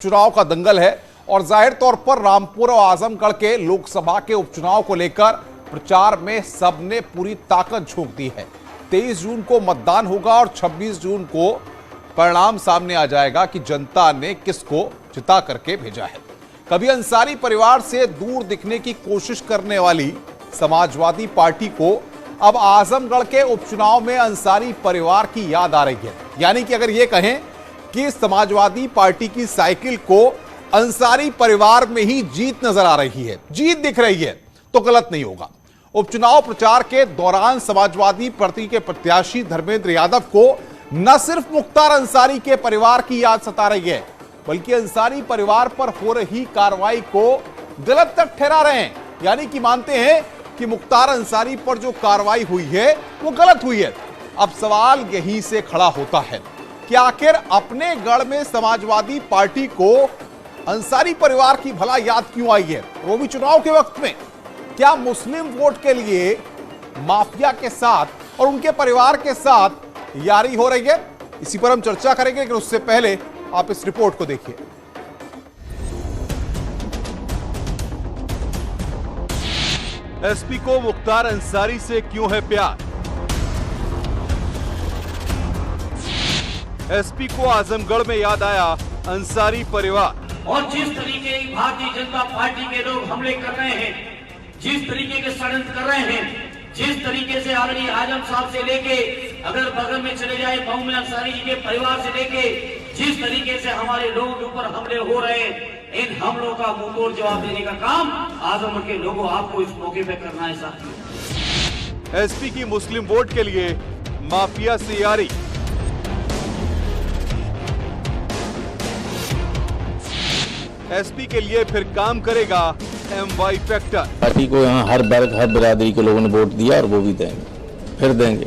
चुनाव का दंगल है और जाहिर तौर पर रामपुर और आजमगढ़ के लोकसभा के उपचुनाव को लेकर प्रचार में सबने पूरी ताकत झोंक दी है। 23 जून को मतदान होगा और 26 जून को परिणाम सामने आ जाएगा कि जनता ने किसको जिता करके भेजा है। कभी अंसारी परिवार से दूर दिखने की कोशिश करने वाली समाजवादी पार्टी को अब आजमगढ़ के उपचुनाव में अंसारी परिवार की याद आ रही है। यानी कि अगर यह कहें कि समाजवादी पार्टी की साइकिल को अंसारी परिवार में ही जीत नजर आ रही है, जीत दिख रही है, तो गलत नहीं होगा। उपचुनाव प्रचार के दौरान समाजवादी पार्टी के प्रत्याशी धर्मेंद्र यादव को न सिर्फ मुख्तार अंसारी के परिवार की याद सता रही है, बल्कि अंसारी परिवार पर हो रही कार्रवाई को गलत तक ठहरा रहे हैं। यानी कि मानते हैं कि मुख्तार अंसारी पर जो कार्रवाई हुई है वो गलत हुई है। अब सवाल यहीं से खड़ा होता है कि आखिर अपने गढ़ में समाजवादी पार्टी को अंसारी परिवार की भला याद क्यों आई है, वो भी चुनाव के वक्त में। क्या मुस्लिम वोट के लिए माफिया के साथ और उनके परिवार के साथ यारी हो रही है? इसी पर हम चर्चा करेंगे, लेकिन उससे पहले आप इस रिपोर्ट को देखिए। एसपी को मुख्तार अंसारी से क्यों है प्यार? एसपी को आजमगढ़ में याद आया अंसारी परिवार। और जिस तरीके की भारतीय जनता पार्टी के लोग हमले कर रहे हैं, जिस तरीके के षड्यंत्र कर रहे हैं, जिस तरीके से आदरणीय आजम साहब से लेके अगर बगल में चले जाए मोहम्मद अंसारी जी के परिवार से लेके जिस तरीके से हमारे लोगों के ऊपर हमले हो रहे हैं, इन हमलों का मुंहतोड़ जवाब देने का काम आजमगढ़ के लोगों आपको इस मौके पे करना है साथियों। एसपी की मुस्लिम वोट के लिए माफिया से यारी। एसपी के लिए फिर काम करेगा MY फैक्टर। पार्टी को यहाँ हर वर्ग हर बिरादरी के लोगों ने वोट दिया और वो भी देंगे, फिर देंगे।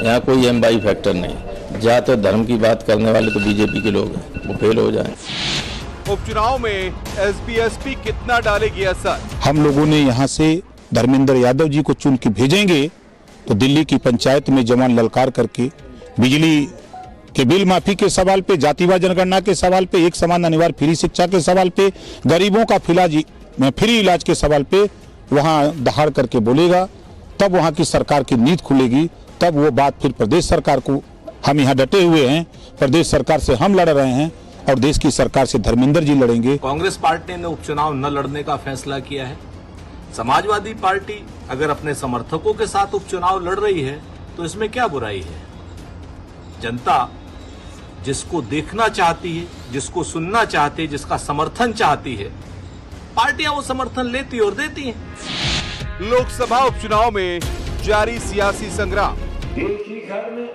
यहाँ कोई MY फैक्टर नहीं। जात और धर्म की बात करने वाले तो बीजेपी के लोग हैं, वो फेल हो जाएं। उपचुनाव में SBSP कितना डालेगी असर? हम लोगों ने यहाँ से धर्मेंद्र यादव जी को चुन के भेजेंगे तो दिल्ली की पंचायत में जवान ललकार करके बिजली के बिल माफी के सवाल पे, जातिवार जनगणना के सवाल पे, एक समान अनिवार्य फ्री शिक्षा के सवाल पे, गरीबों का फ्री इलाज के सवाल पे वहाँ दहाड़ करके बोलेगा। तब वहाँ की सरकार की नींद खुलेगी, तब वो बात फिर प्रदेश सरकार को, हम यहाँ डटे हुए हैं, प्रदेश सरकार से हम लड़ रहे हैं और देश की सरकार से धर्मेंद्र जी लड़ेंगे। कांग्रेस पार्टी ने उपचुनाव न लड़ने का फैसला किया है। समाजवादी पार्टी अगर अपने समर्थकों के साथ उपचुनाव लड़ रही है तो इसमें क्या बुराई है? जनता जिसको देखना चाहती है, जिसको सुनना चाहती है, जिसका समर्थन चाहती है, पार्टियां वो समर्थन लेती और देती हैं। लोकसभा उपचुनाव में जारी सियासी संग्राम। एक ही घर में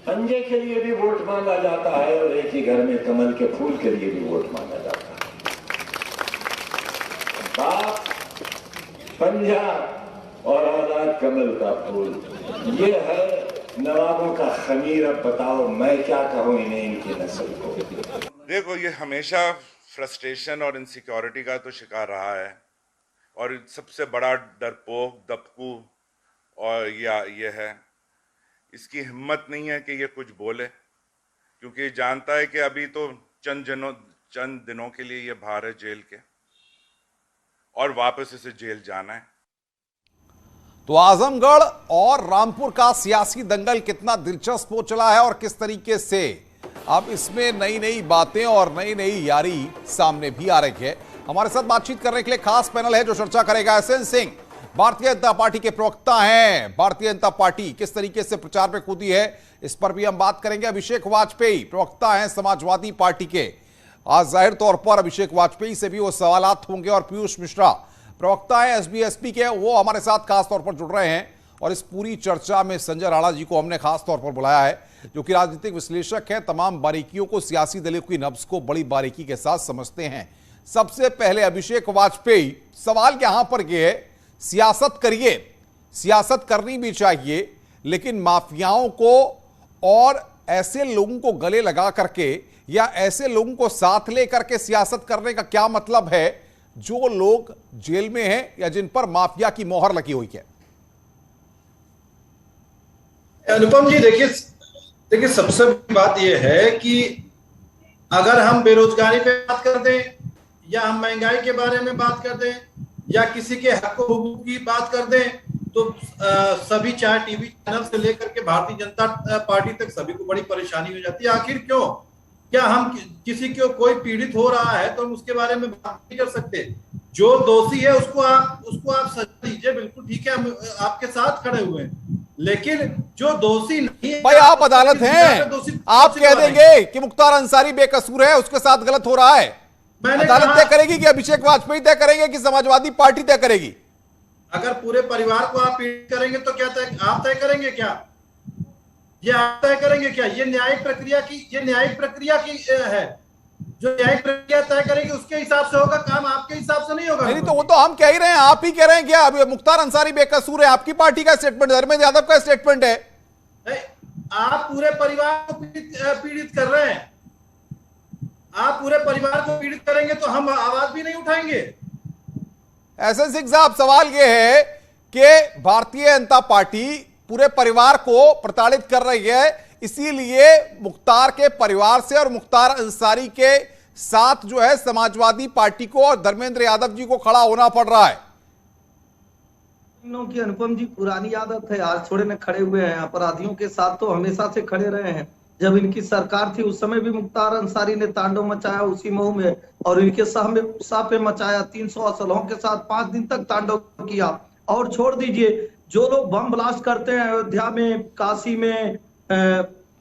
पंजे के लिए भी वोट मांगा जाता है और एक ही घर में कमल के फूल के लिए भी वोट मांगा जाता है। बाप पंजा और औलाद कमल का फूल, ये है नवाबों का खमीर। अब बताओ मैं क्या कहूं इन्हें, इनकी नस्ल को। देखो, ये हमेशा फ्रस्ट्रेशन और इनसिक्योरिटी का तो शिकार रहा है और सबसे बड़ा डरपोक दबकू और ये है, इसकी हिम्मत नहीं है कि ये कुछ बोले, क्योंकि जानता है कि अभी तो चंद दिनों के लिए ये बाहर है जेल के और वापस इसे जेल जाना है। तो आजमगढ़ और रामपुर का सियासी दंगल कितना दिलचस्प हो चला है और किस तरीके से अब इसमें नई नई बातें और नई नई यारी सामने भी आ रही है। हमारे साथ बातचीत करने के लिए खास पैनल है जो चर्चा करेगा। एसएन सिंह भारतीय जनता पार्टी के प्रवक्ता हैं। भारतीय जनता पार्टी किस तरीके से प्रचार में कूदी है, इस पर भी हम बात करेंगे। अभिषेक वाजपेयी प्रवक्ता हैं समाजवादी पार्टी के। आज जाहिर तौर पर अभिषेक वाजपेयी से भी वो सवालात होंगे और पीयूष मिश्रा प्रवक्ता है SBSP के, वो हमारे साथ खास तौर पर जुड़ रहे हैं। और इस पूरी चर्चा में संजय राणा जी को हमने खास तौर पर बुलाया है, जो कि राजनीतिक विश्लेषक हैं, तमाम बारीकियों को, सियासी दलों की नब्ज को बड़ी बारीकी के साथ समझते हैं। सबसे पहले अभिषेक वाजपेयी, सवाल यहां पर यह है, सियासत करिए, सियासत करनी भी चाहिए, लेकिन माफियाओं को और ऐसे लोगों को गले लगा करके या ऐसे लोगों को साथ लेकर के सियासत करने का क्या मतलब है जो लोग जेल में हैं या जिन पर माफिया की मोहर लगी हुई है? अनुपम जी, देखिए सबसे बड़ी बात यह है कि अगर हम बेरोजगारी पे बात कर दें या हम महंगाई के बारे में बात कर दें या किसी के हक हुकूक की बात कर दें तो सभी चाहे टीवी चैनल से लेकर के भारतीय जनता पार्टी तक सभी को बड़ी परेशानी हो जाती है। आखिर क्यों? क्या हम किसी को कोई पीड़ित हो रहा है तो हम उसके बारे में बात नहीं कर सकते? जो दोषी है उसको आप सजा दीजिए, बिल्कुल ठीक है, हम आपके साथ खड़े हुए हैं, लेकिन जो दोषी नहीं है, भाई आप अदालत हैं, आप कह देंगे कि मुख्तार अंसारी बेकसूर है, उसके साथ गलत हो रहा है, अदालत तय करेगी कि अभिषेक वाजपेयी तय करेंगे कि समाजवादी पार्टी तय करेगी? अगर पूरे परिवार को आप पीड़ित करेंगे तो क्या आप तय करेंगे क्या? ये आप तय करेंगे क्या? ये न्यायिक प्रक्रिया की है। जो न्यायिक प्रक्रिया तय करेगी उसके हिसाब से होगा काम, आपके हिसाब से नहीं होगा। नहीं तो वो तो हम कह ही रहे हैं, आप ही कह रहे हैं क्या अभी मुख्तार अंसारी बेकसूर है? आपकी पार्टी का स्टेटमेंट, धर्मेंद्र यादव का स्टेटमेंट है। आप पूरे परिवार को पीड़ित कर रहे हैं। आप पूरे परिवार को पीड़ित करेंगे तो हम आवाज भी नहीं उठाएंगे। एसएन सिंह साहब, सवाल यह है कि भारतीय जनता पार्टी पूरे परिवार को प्रताड़ित कर रही है, इसीलिए मुख्तार के परिवार से और मुख्तार अंसारी के साथ जो है समाजवादी पार्टी को और धर्मेंद्र यादव जी को खड़ा होना पड़ रहा है। की अनुपम जी पुरानी आदत है, आज थोड़े न खड़े हुए हैं। अपराधियों के साथ तो हमेशा से खड़े रहे हैं। जब इनकी सरकार थी उस समय भी मुख्तार अंसारी ने तांडव मचाया उसी मऊ में, और इनके साह पे मचाया। 300 असलहों के साथ 5 दिन तक तांडव किया। और छोड़ दीजिए, जो लोग बम ब्लास्ट करते हैं अयोध्या में, काशी में,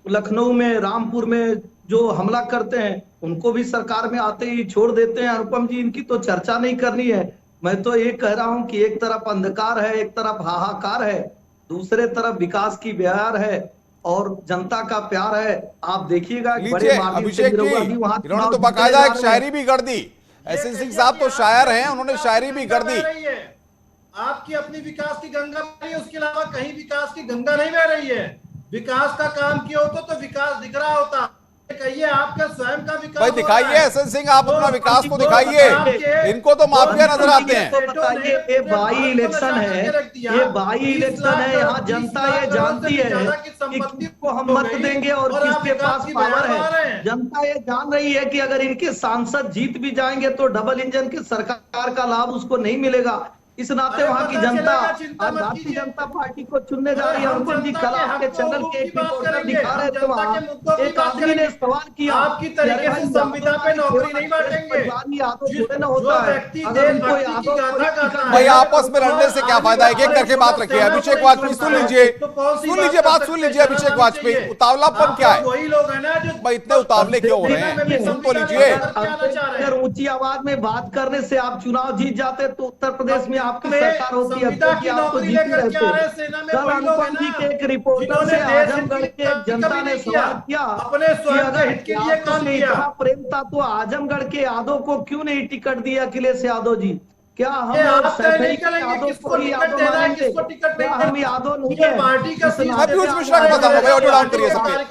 लखनऊ में, रामपुर में जो हमला करते हैं, उनको भी सरकार में आते ही छोड़ देते हैं। अनुपम जी, इनकी तो चर्चा नहीं करनी है। मैं तो ये कह रहा हूं कि एक तरफ अंधकार है, एक तरफ हाहाकार है, दूसरे तरफ विकास की बहार है और जनता का प्यार है। आप देखिएगा बड़े अभिषेक जी, इन्होंने तो बाकायदा एक शायरी भी गढ़ दी। एसएन सिंह साहब तो शायर हैं, उन्होंने शायरी भी गढ़ दी। आपकी अपनी विकास की गंगा बह रही है, उसके अलावा कहीं विकास की गंगा नहीं बह रही है। विकास का काम किया होता तो विकास दिख रहा होता। कहिए आपका स्वयं का विकास भाई दिखाइए एसएन सिंह, आप अपना विकास को दिखाइए। इनको तो माफिया नजर आते हैं। तो बताइए, ये बाई इलेक्शन है, ये बाई इलेक्शन है, यहाँ जनता ये जानती है कि किसको हम मत देंगे और किसके पास पावर है। जनता ये जान रही है कि अगर इनके सांसद जीत भी जाएंगे तो डबल इंजन की सरकार का लाभ उसको नहीं मिलेगा। इस नाते वहां की जनता आज भारतीय जनता पार्टी को चुनने जा रही है। अनुपम जी, कल आपके चैनल के एक रिपोर्टर दिखा रहे थे, वहां एक आदमी ने सवाल किया, आपकी तरीके से संविदा पे नौकरी नहीं बांटेंगे। न होता है अगर उनको यादव भाई आपस में लड़ने से क्या फायदा है? एक एक करके बात रखिए। अभिषेक वाजपेयी सुन लीजिए, बात सुन लीजिए। अभिषेक वाजपेयी, उतावलापन क्या है? वही लोग है ना जो भाई इतने उतावले क्यों हो रहे हैं? सुन तो लीजिए। अगर ऊंची आवाज में बात करने से आप चुनाव जीत जाते तो उत्तर प्रदेश में आपकी सरकार होती है, क्योंकि आपको जीती रहते। कल अनुपम जी के एक रिपोर्टर से आजमगढ़ के जनता ने सवाल किया कि अगर यादव से इतना प्रेम था तो आजमगढ़ के यादव को क्यों नहीं टिकट दिया अखिलेश यादव जी? क्या हम यादव को ही यादव मानेंगे? क्या हम यादव नहीं है? मैं पीयूष मिश्रा के पास आऊंगा भाई, ऑडियो डाउन करिए सबके।